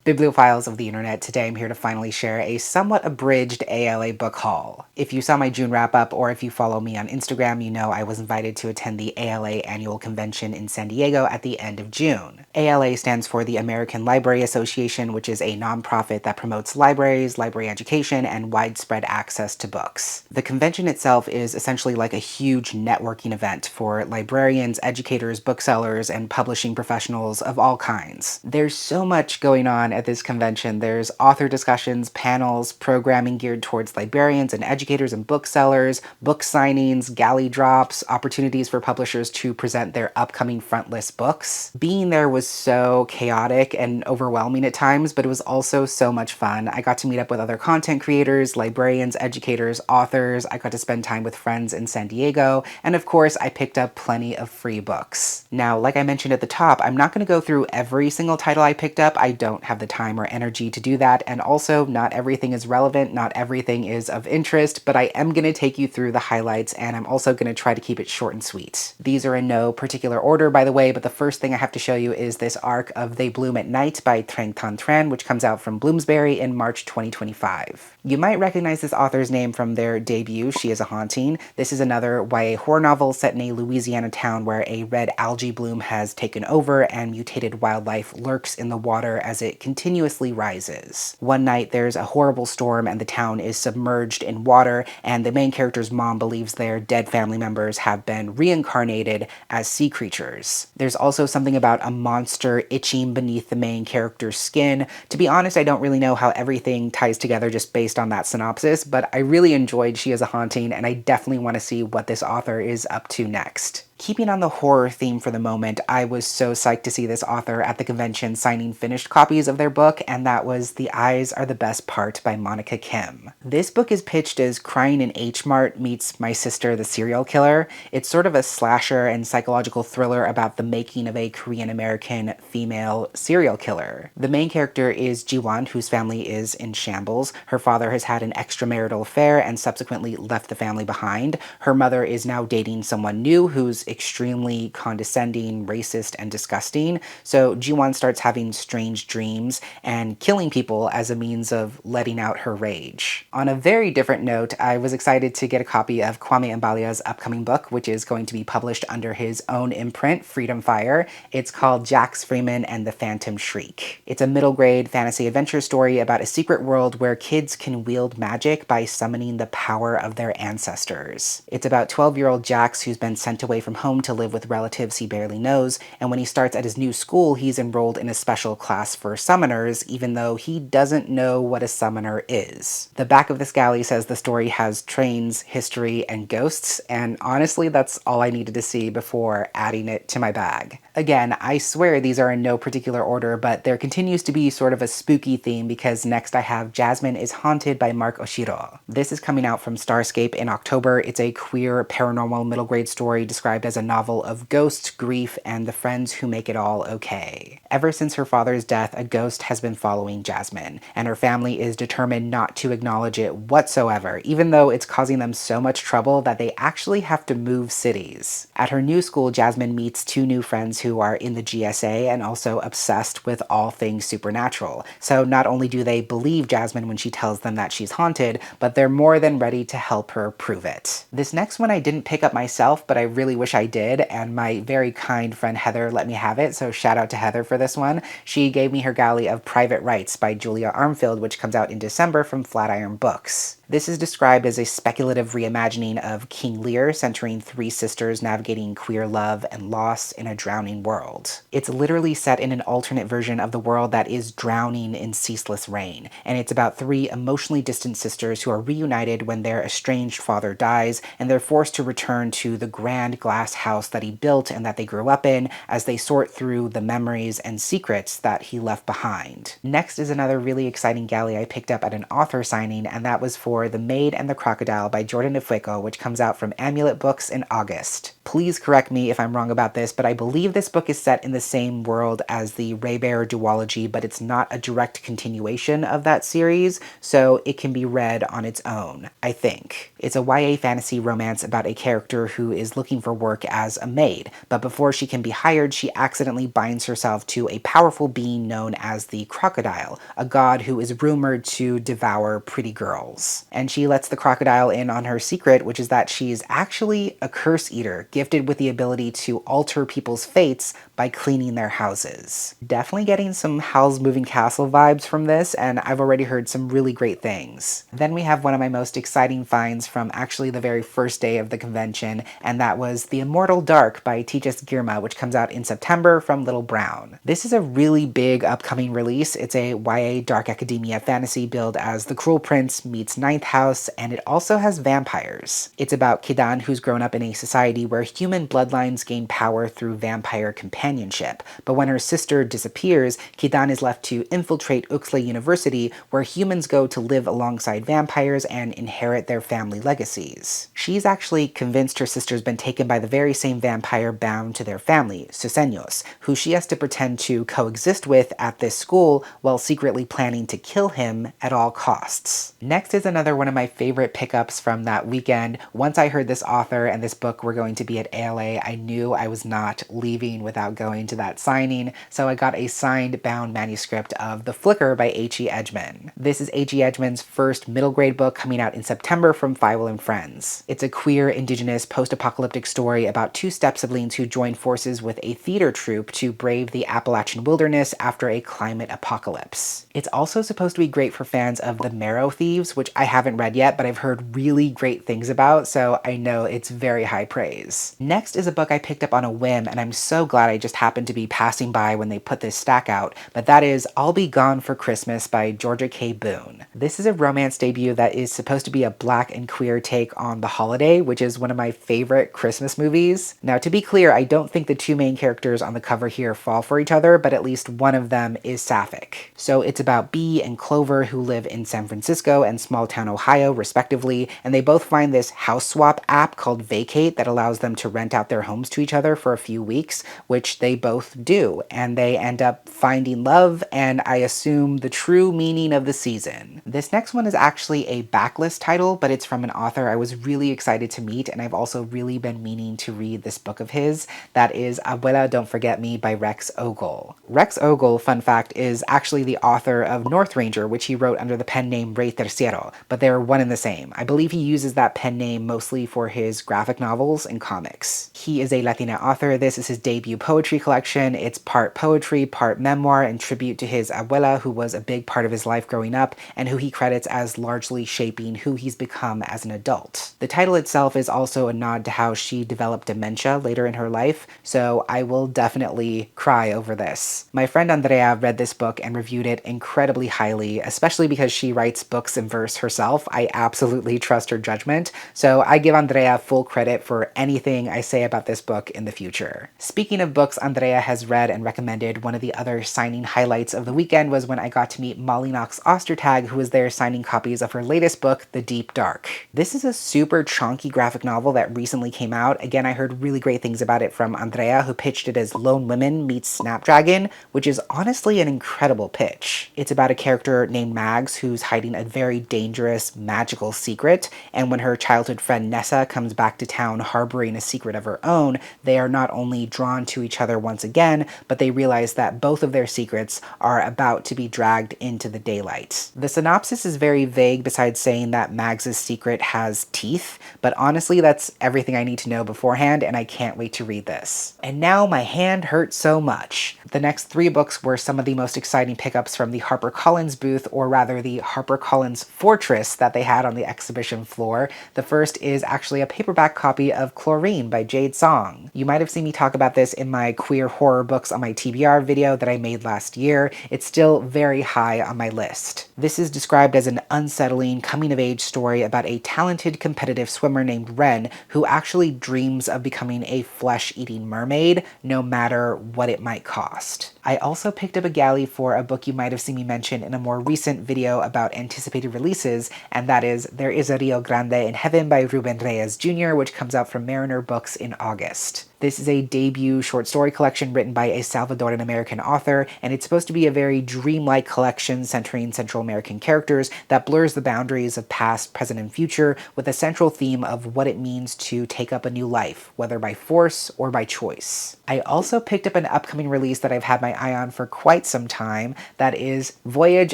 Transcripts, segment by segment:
Bibliophiles of the internet, today I'm here to finally share a somewhat abridged ALA book haul. If you saw my June wrap-up, or if you follow me on Instagram, you know I was invited to attend the ALA annual convention in San Diego at the end of June. ALA stands for the American Library Association, which is a nonprofit that promotes libraries, library education, and widespread access to books. The convention itself is essentially like a huge networking event for librarians, educators, booksellers, and publishing professionals of all kinds. There's so much going on at this convention. There's author discussions, panels, programming geared towards librarians and educators and booksellers, book signings, galley drops, opportunities for publishers to present their upcoming frontlist books. Being there was so chaotic and overwhelming at times, but it was also so much fun. I got to meet up with other content creators, librarians, educators, authors. I got to spend time with friends in San Diego, and of course, I picked up plenty of free books. Now, like I mentioned at the top, I'm not going to go through every single title I picked up. I don't have the time or energy to do that, and also not everything is relevant, not everything is of interest, but I am going to take you through the highlights, and I'm also going to try to keep it short and sweet. These are in no particular order, by the way, but the first thing I have to show you is this arc of They Bloom at Night by Trang Thanh Tran, which comes out from Bloomsbury in March 2025. You might recognize this author's name from their debut, She is a Haunting. This is another YA horror novel set in a Louisiana town where a red algae bloom has taken over and mutated wildlife lurks in the water as it continuously rises. One night there's a horrible storm and the town is submerged in water, and the main character's mom believes their dead family members have been reincarnated as sea creatures. There's also something about a monster itching beneath the main character's skin. To be honest, I don't really know how everything ties together just based on that synopsis, but I really enjoyed She is a Haunting, and I definitely want to see what this author is up to next. Keeping on the horror theme for the moment, I was so psyched to see this author at the convention signing finished copies of their book, and that was The Eyes Are the Best Part by Monica Kim. This book is pitched as Crying in H Mart meets My Sister the Serial Killer. It's sort of a slasher and psychological thriller about the making of a Korean-American female serial killer. The main character is Ji-won, whose family is in shambles. Her father has had an extramarital affair and subsequently left the family behind. Her mother is now dating someone new who's extremely condescending, racist, and disgusting. So Ji-won starts having strange dreams and killing people as a means of letting out her rage. On a very different note, I was excited to get a copy of Kwame Mbalia's upcoming book, which is going to be published under his own imprint, Freedom Fire. It's called Jax Freeman and the Phantom Shriek. It's a middle grade fantasy adventure story about a secret world where kids can wield magic by summoning the power of their ancestors. It's about 12-year-old Jax, who's been sent away from home to live with relatives he barely knows, and when he starts at his new school, he's enrolled in a special class for summoners, even though he doesn't know what a summoner is. The back of this galley says the story has trains, history, and ghosts, and honestly, that's all I needed to see before adding it to my bag. Again, I swear these are in no particular order, but there continues to be sort of a spooky theme because next I have Jasmine is Haunted by Mark Oshiro. This is coming out from Starscape in October. It's a queer paranormal middle grade story described as a novel of ghosts, grief, and the friends who make it all okay. Ever since her father's death, a ghost has been following Jasmine, and her family is determined not to acknowledge it whatsoever, even though it's causing them so much trouble that they actually have to move cities. At her new school, Jasmine meets two new friends who are in the GSA and also obsessed with all things supernatural. So not only do they believe Jasmine when she tells them that she's haunted, but they're more than ready to help her prove it. This next one I didn't pick up myself, but I really wish I did, and my very kind friend Heather let me have it, so shout out to Heather for this one. She gave me her galley of Private Rights by Julia Armfield, which comes out in December from Flatiron Books. This is described as a speculative reimagining of King Lear, centering three sisters navigating queer love and loss in a drowning world. It's literally set in an alternate version of the world that is drowning in ceaseless rain, and it's about three emotionally distant sisters who are reunited when their estranged father dies, and they're forced to return to the grand glass house that he built and that they grew up in as they sort through the memories and secrets that he left behind. Next is another really exciting galley I picked up at an author signing, and that was for for The Maid and the Crocodile by Jordan Ifueko, which comes out from Amulet Books in August. Please correct me if I'm wrong about this, but I believe this book is set in the same world as the Raybearer duology, but it's not a direct continuation of that series, so it can be read on its own, I think. It's a YA fantasy romance about a character who is looking for work as a maid, but before she can be hired, she accidentally binds herself to a powerful being known as the Crocodile, a god who is rumored to devour pretty girls. And she lets the crocodile in on her secret, which is that she's actually a curse eater, gifted with the ability to alter people's fates by cleaning their houses. Definitely getting some Howl's Moving Castle vibes from this, and I've already heard some really great things. Then we have one of my most exciting finds from actually the very first day of the convention, and that was The Immortal Dark by Tejas Girma, which comes out in September from Little Brown. This is a really big upcoming release. It's a YA dark academia fantasy billed as The Cruel Prince meets Ninth House, and it also has vampires. It's about Kidan, who's grown up in a society where human bloodlines gain power through vampire companionship, but when her sister disappears, Kidan is left to infiltrate Uxley University, where humans go to live alongside vampires and inherit their family legacies. She's actually convinced her sister's been taken by the very same vampire bound to their family, Suseños, who she has to pretend to coexist with at this school while secretly planning to kill him at all costs. Next is another one of my favorite pickups from that weekend. Once I heard this author and this book were going to be at ALA, I knew I was not leaving without going to that signing, so I got a signed bound manuscript of The Flicker by H.E. Edgman. This is H.E. Edgman's first middle grade book, coming out in September from Fievel and Friends. It's a queer, indigenous, post-apocalyptic story about two step-siblings who join forces with a theater troupe to brave the Appalachian wilderness after a climate apocalypse. It's also supposed to be great for fans of The Marrow Thieves, which I haven't read yet, but I've heard really great things about, so I know it's very high praise. Next is a book I picked up on a whim, and I'm so glad I just happened to be passing by when they put this stack out, but that is I'll Be Gone for Christmas by Georgia K. Boone. This is a romance debut that is supposed to be a black and queer take on The Holiday, which is one of my favorite Christmas movies. Now, to be clear, I don't think the two main characters on the cover here fall for each other, but at least one of them is sapphic. So it's about Bee and Clover, who live in San Francisco and small town Ohio, respectively, and they both find this house swap app called Vacate that allows them to rent out their homes to each other for a few weeks, which they both do, and they end up finding love and, I assume, the true meaning of the season. This next one is actually a backlist title, but it's from an author I was really excited to meet, and I've also really been meaning to read this book of his. That is Abuela Don't Forget Me by Rex Ogle. Rex Ogle, fun fact, is actually the author of Northranger, which he wrote under the pen name Rey Tercero, but they're one and the same. I believe he uses that pen name mostly for his graphic novels and comics. He is a Latina author. This is his debut poetry collection. It's part poetry, part memoir, and tribute to his abuela, who was a big part of his life growing up, and who he credits as largely shaping who he's become as an adult. The title itself is also a nod to how she developed dementia later in her life, so I will definitely cry over this. My friend Andrea read this book and reviewed it incredibly highly, especially because she writes books in verse herself. I absolutely trust her judgment, so I give Andrea full credit for anything I say about this book in the future. Speaking of books Andrea has read and recommended, one of the other signing highlights of the weekend was when I got to meet Molly Knox Ostertag, who was there signing copies of her latest book, The Deep Dark. This is a super chonky graphic novel that recently came out. Again, I heard really great things about it from Andrea, who pitched it as Lone Women meets Snapdragon, which is honestly an incredible pitch. It's about a character named Mags who's hiding a very dangerous, magical secret, and when her childhood friend Nessa comes back to town harboring a secret of her own, they are not only drawn to each other once again, but they realize that both of their secrets are about to be dragged into the daylight. The synopsis is very vague besides saying that Mags's secret has teeth, but honestly that's everything I need to know beforehand, and I can't wait to read this. And now my hand hurts so much. The next 3 books were some of the most exciting pickups from the HarperCollins booth, or rather the HarperCollins Fortress that they had on the exhibition floor. The first is actually a paperback copy of Chlorine by Jade Song. You might have seen me talk about this in my queer horror books on my TBR video that I made last year. It's still very high on my list. This is described as an unsettling coming-of-age story about a talented competitive swimmer named Ren who actually dreams of becoming a flesh-eating mermaid, no matter what it might cost. I also picked up a galley for a book you might have seen me mention in a more recent video about anticipated releases, is, and that is There is a Rio Grande in Heaven by Ruben Reyes Jr., which comes out from Mariner Books in August. This is a debut short story collection written by a Salvadoran American author, and it's supposed to be a very dreamlike collection centering Central American characters that blurs the boundaries of past, present, and future with a central theme of what it means to take up a new life, whether by force or by choice. I also picked up an upcoming release that I've had my eye on for quite some time, that is Voyage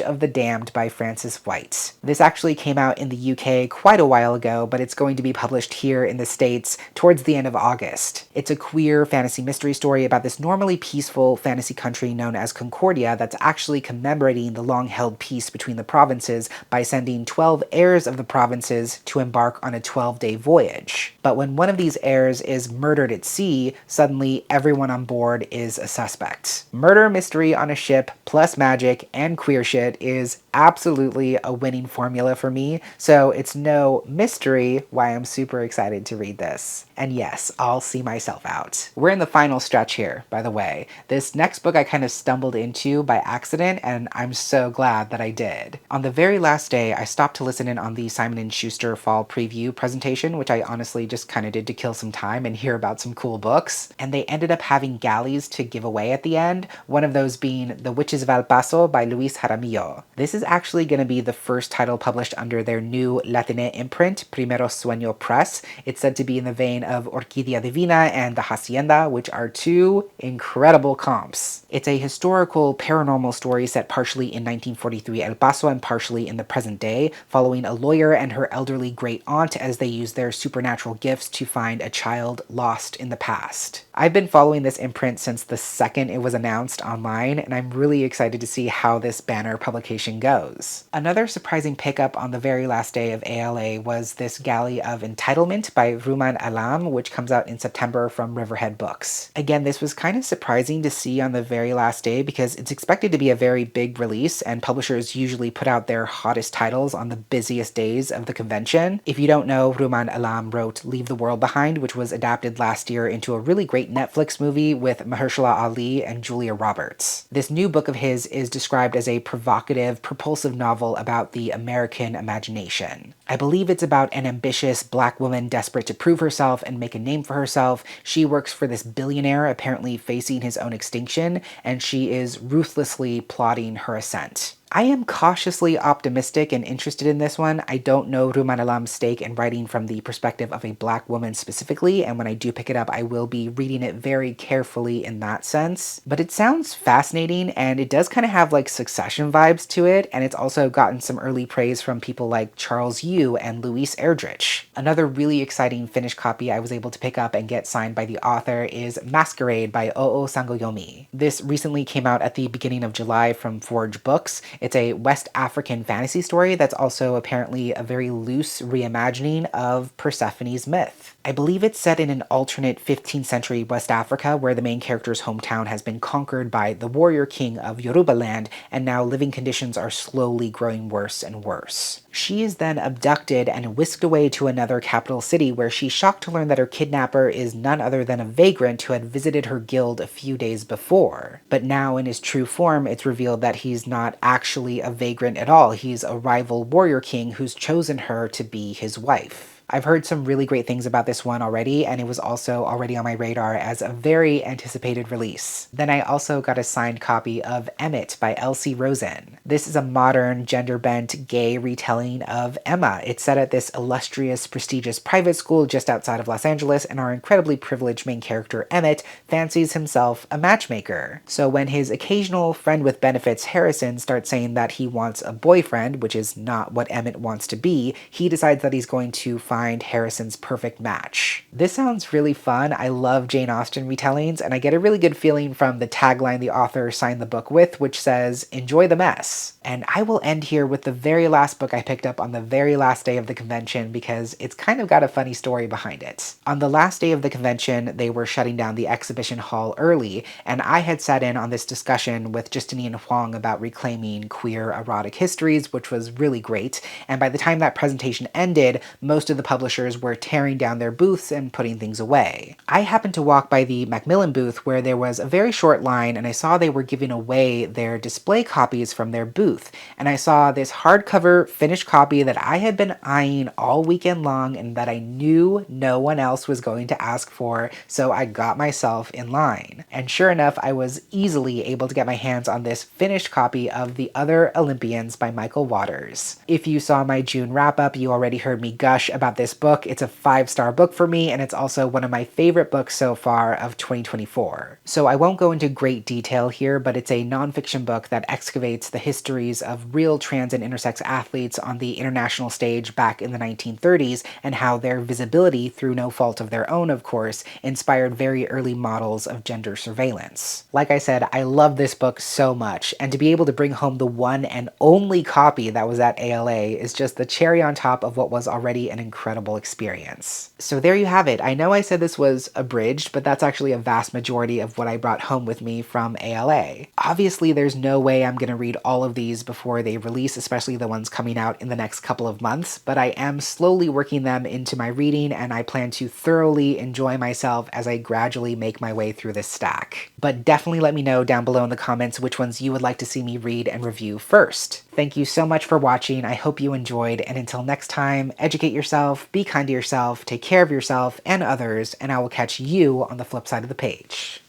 of the Damned by Frances White. This actually came out in the UK quite a while ago, but it's going to be published here in the States towards the end of August. It's a queer fantasy mystery story about this normally peaceful fantasy country known as Concordia that's actually commemorating the long-held peace between the provinces by sending 12 heirs of the provinces to embark on a 12-day voyage. But when one of these heirs is murdered at sea, suddenly everyone on board is a suspect. Murder mystery on a ship plus magic and queer shit is absolutely a winning formula for me, so it's no mystery why I'm super excited to read this. And yes, I'll see myself out. We're in the final stretch here, by the way. This next book I kind of stumbled into by accident, and I'm so glad that I did. On the very last day, I stopped to listen in on the Simon & Schuster fall preview presentation, which I honestly just kind of did to kill some time and hear about some cool books, and they ended up having galleys to give away at the end, one of those being The Witches of El Paso by Luis Jaramillo. This is actually going to be the first title published under their new Latine imprint, Primero Sueño Press. It's said to be in the vein of Orquídea Divina and The Hacienda, which are two incredible comps. It's a historical paranormal story set partially in 1943 El Paso and partially in the present day, following a lawyer and her elderly great aunt as they use their supernatural gifts to find a child lost in the past. I've been following this imprint since the second it was announced online, and I'm really excited to see how this banner publication goes. Another surprising pickup on the very last day of ALA was this Galley of Entitlement by Ruman Alam, which comes out in September from Riverhead Books. Again, this was kind of surprising to see on the very last day because it's expected to be a very big release, and publishers usually put out their hottest titles on the busiest days of the convention. If you don't know, Ruman Alam wrote Leave the World Behind, which was adapted last year into a really great Netflix movie with Mahershala Ali and Julia Roberts. This new book of his is described as a provocative, propulsive novel about the American imagination. I believe it's about an ambitious black woman desperate to prove herself and make a name for herself. She works for this billionaire apparently facing his own extinction, and she is ruthlessly plotting her ascent. I am cautiously optimistic and interested in this one. I don't know Ruman Alam's stake in writing from the perspective of a black woman specifically, and when I do pick it up, I will be reading it very carefully in that sense. But it sounds fascinating, and it does kind of have like Succession vibes to it, and it's also gotten some early praise from people like Charles Yu and Luis Erdrich. Another really exciting finished copy I was able to pick up and get signed by the author is Masquerade by Oo Sangoyomi. This recently came out at the beginning of July from Forge Books. It's a West African fantasy story that's also apparently a very loose reimagining of Persephone's myth. I believe it's set in an alternate 15th century West Africa where the main character's hometown has been conquered by the warrior king of Yoruba land, and now living conditions are slowly growing worse and worse. She is then abducted and whisked away to another capital city where she's shocked to learn that her kidnapper is none other than a vagrant who had visited her guild a few days before. But now in his true form, it's revealed that he's not actually a vagrant at all. He's a rival warrior king who's chosen her to be his wife. I've heard some really great things about this one already, and it was also already on my radar as a very anticipated release. Then I also got a signed copy of Emmett by Elsie Rosen. This is a modern, gender-bent, gay retelling of Emma. It's set at this illustrious, prestigious private school just outside of Los Angeles, and our incredibly privileged main character, Emmett, fancies himself a matchmaker. So when his occasional friend with benefits, Harrison, starts saying that he wants a boyfriend, which is not what Emmett wants to be, he decides that he's going to find Harrison's perfect match. This sounds really fun. I love Jane Austen retellings, and I get a really good feeling from the tagline the author signed the book with, which says, "Enjoy the mess." And I will end here with the very last book I picked up on the very last day of the convention because it's kind of got a funny story behind it. On the last day of the convention, they were shutting down the exhibition hall early, and I had sat in on this discussion with Justinian Huang about reclaiming queer erotic histories, which was really great. And by the time that presentation ended, most of the publishers were tearing down their booths and putting things away. I happened to walk by the Macmillan booth where there was a very short line, and I saw they were giving away their display copies from their booth, and I saw this hardcover finished copy that I had been eyeing all weekend long and that I knew no one else was going to ask for, so I got myself in line. And sure enough, I was easily able to get my hands on this finished copy of The Other Olympians by Michael Waters. If you saw my June wrap-up, you already heard me gush about this book. It's a 5-star book for me, and it's also one of my favorite books so far of 2024. So I won't go into great detail here, but it's a nonfiction book that excavates the histories of real trans and intersex athletes on the international stage back in the 1930s, and how their visibility, through no fault of their own of course, inspired very early models of gender surveillance. Like I said, I love this book so much, and to be able to bring home the one and only copy that was at ALA is just the cherry on top of what was already an incredible experience. So there you have it. I know I said this was abridged, but that's actually a vast majority of what I brought home with me from ALA. Obviously, there's no way I'm gonna read all of these before they release, especially the ones coming out in the next couple of months, but I am slowly working them into my reading, and I plan to thoroughly enjoy myself as I gradually make my way through this stack. But definitely let me know down below in the comments which ones you would like to see me read and review first. Thank you so much for watching. I hope you enjoyed, and until next time, educate yourself, be kind to yourself, take care of yourself and others, and I will catch you on the flip side of the page.